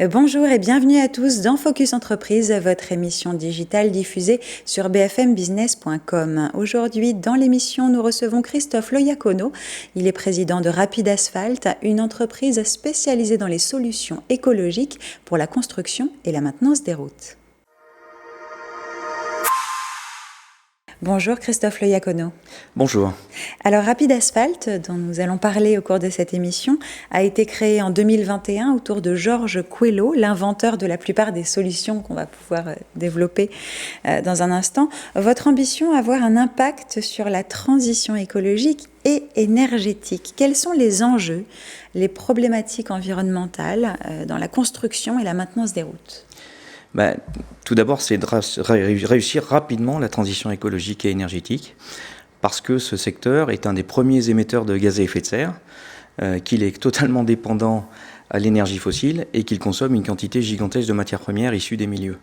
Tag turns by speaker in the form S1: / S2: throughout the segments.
S1: Bonjour et bienvenue à tous dans Focus Entreprise, votre émission digitale diffusée sur bfmbusiness.com. Aujourd'hui, dans l'émission, nous recevons Christophe Loyacono. Il est président de Rapid Asphalt, une entreprise spécialisée dans les solutions écologiques pour la construction et la maintenance des routes. Bonjour Christophe Loyacono.
S2: Bonjour.
S1: Alors Rapid Asphalt, dont nous allons parler au cours de cette émission, a été créé en 2021 autour de Georges Coelho, l'inventeur de la plupart des solutions qu'on va pouvoir développer dans un instant. Votre ambition, avoir un impact sur la transition écologique et énergétique. Quels sont les enjeux, les problématiques environnementales dans la construction et la maintenance des routes ?
S2: Tout d'abord, c'est de réussir rapidement la transition écologique et énergétique, parce que ce secteur est un des premiers émetteurs de gaz à effet de serre, qu'il est totalement dépendant à l'énergie fossile et qu'il consomme une quantité gigantesque de matières premières issues des milieux.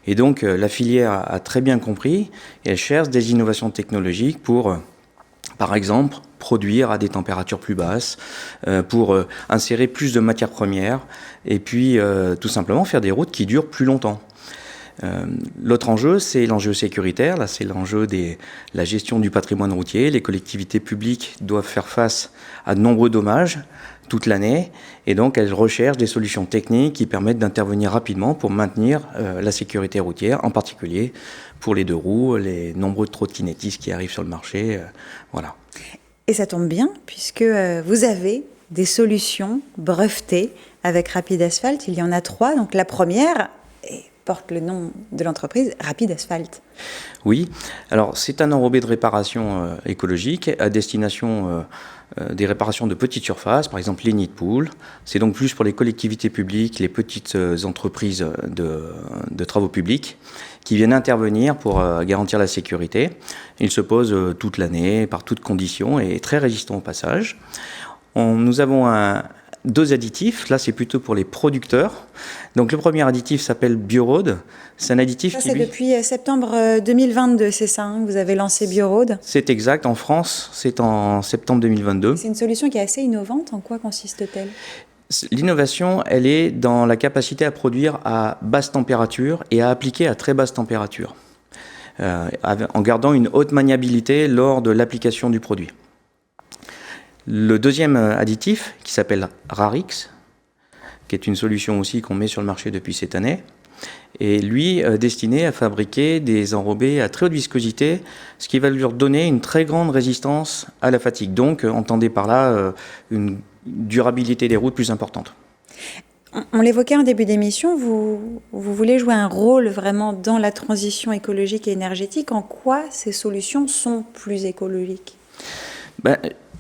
S2: Et donc, la filière a très bien compris et elle cherche des innovations technologiques pour, par exemple, produire à des températures plus basses, pour insérer plus de matières premières et puis tout simplement faire des routes qui durent plus longtemps. L'autre enjeu, c'est l'enjeu sécuritaire. Là, c'est l'enjeu de la gestion du patrimoine routier. Les collectivités publiques doivent faire face à de nombreux dommages toute l'année et donc elles recherchent des solutions techniques qui permettent d'intervenir rapidement pour maintenir la sécurité routière, en particulier pour les deux roues, les nombreux trottinettistes qui arrivent sur le marché. Voilà.
S1: Et ça tombe bien, puisque vous avez des solutions brevetées avec Rapid Asphalt. Il y en a 3. Donc la première porte le nom de l'entreprise, Rapid Asphalt.
S2: Oui, alors c'est un enrobé de réparation écologique à destination des réparations de petites surfaces, par exemple les nids de poules. C'est donc plus pour les collectivités publiques, les petites entreprises de travaux publics qui viennent intervenir pour garantir la sécurité. Il se pose toute l'année, par toutes conditions, et est très résistant au passage. Nous avons deux additifs, là c'est plutôt pour les producteurs. Donc le premier additif s'appelle BioRoad. C'est un additif
S1: c'est depuis septembre 2022, c'est ça, hein, vous avez lancé BioRoad ?
S2: C'est exact, en France, c'est en septembre 2022.
S1: C'est une solution qui est assez innovante. En quoi consiste-t-elle ?
S2: L'innovation, elle est dans la capacité à produire à basse température et à appliquer à très basse température, en gardant une haute maniabilité lors de l'application du produit. Le deuxième additif, qui s'appelle Rarix, qui est une solution aussi qu'on met sur le marché depuis cette année, est lui destiné à fabriquer des enrobés à très haute viscosité, ce qui va lui donner une très grande résistance à la fatigue. Donc, entendez par là une durabilité des routes plus importante.
S1: On l'évoquait en début d'émission, vous voulez jouer un rôle vraiment dans la transition écologique et énergétique. En quoi ces solutions sont plus écologiques ?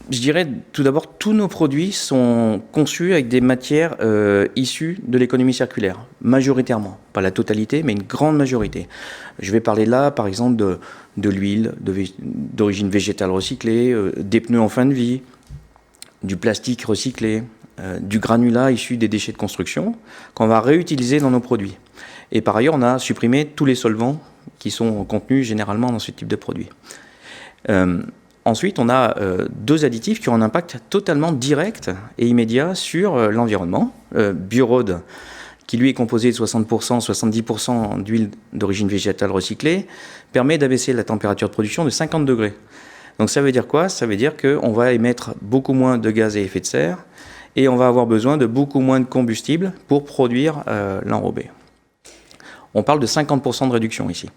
S2: Je dirais tout d'abord, tous nos produits sont conçus avec des matières issues de l'économie circulaire, majoritairement. Pas la totalité, mais une grande majorité. Je vais parler là, par exemple, de l'huile d'origine végétale recyclée, des pneus en fin de vie, du plastique recyclé, du granulat issu des déchets de construction qu'on va réutiliser dans nos produits. Et par ailleurs, on a supprimé tous les solvants qui sont contenus généralement dans ce type de produits. Ensuite, on a deux additifs qui ont un impact totalement direct et immédiat sur l'environnement. BioRoad, qui lui est composé de 60%, 70% d'huile d'origine végétale recyclée, permet d'abaisser la température de production de 50 degrés. Donc ça veut dire quoi ? Ça veut dire qu'on va émettre beaucoup moins de gaz à effet de serre et on va avoir besoin de beaucoup moins de combustible pour produire l'enrobé. On parle de 50% de réduction ici.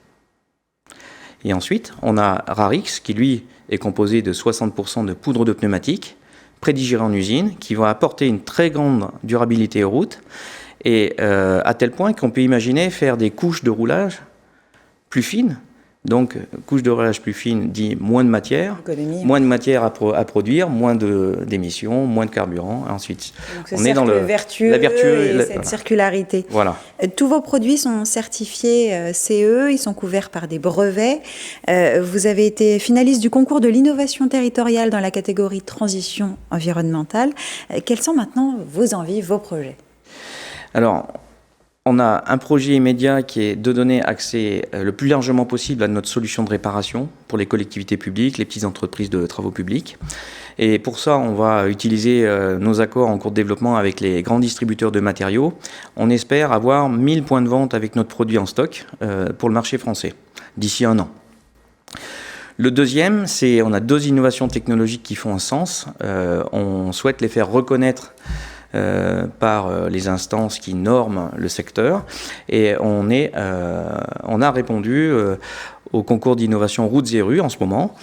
S2: Et ensuite, on a Rarix, qui lui est composé de 60% de poudre de pneumatique, prédigérée en usine, qui va apporter une très grande durabilité aux routes, et à tel point qu'on peut imaginer faire des couches de roulage plus fines. Donc, couche de roulage plus fine dit moins de matière, moins de matière à produire, moins d'émissions, moins de carburant. Ensuite,
S1: donc on est dans la vertueux et cette circularité.
S2: Voilà.
S1: Tous vos produits sont certifiés CE, ils sont couverts par des brevets. Vous avez été finaliste du concours de l'innovation territoriale dans la catégorie transition environnementale. Quelles sont maintenant vos envies, vos projets ?
S2: Alors, On a un projet immédiat qui est de donner accès le plus largement possible à notre solution de réparation pour les collectivités publiques, les petites entreprises de travaux publics. Et pour ça, on va utiliser nos accords en cours de développement avec les grands distributeurs de matériaux. On espère avoir 1000 points de vente avec notre produit en stock pour le marché français d'ici 1 an. Le deuxième, c'est on a 2 innovations technologiques qui font un sens. On souhaite les faire reconnaître par les instances qui norment le secteur. Et on a répondu au concours d'innovation Routes et rues en ce moment,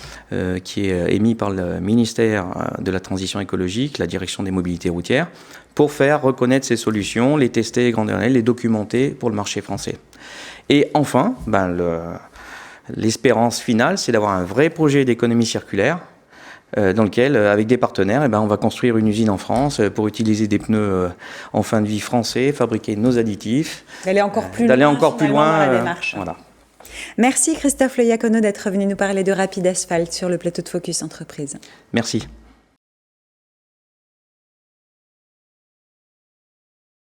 S2: qui est émis par le ministère de la Transition écologique, la direction des mobilités routières, pour faire reconnaître ces solutions, les tester, les documenter pour le marché français. Et enfin, l'espérance finale, c'est d'avoir un vrai projet d'économie circulaire dans lequel, avec des partenaires, on va construire une usine en France pour utiliser des pneus en fin de vie français, fabriquer nos additifs.
S1: D'aller encore plus loin dans la démarche.
S2: Voilà.
S1: Merci Christophe Le Iacono d'être venu nous parler de Rapid Asphalt sur le plateau de Focus Entreprise.
S2: Merci.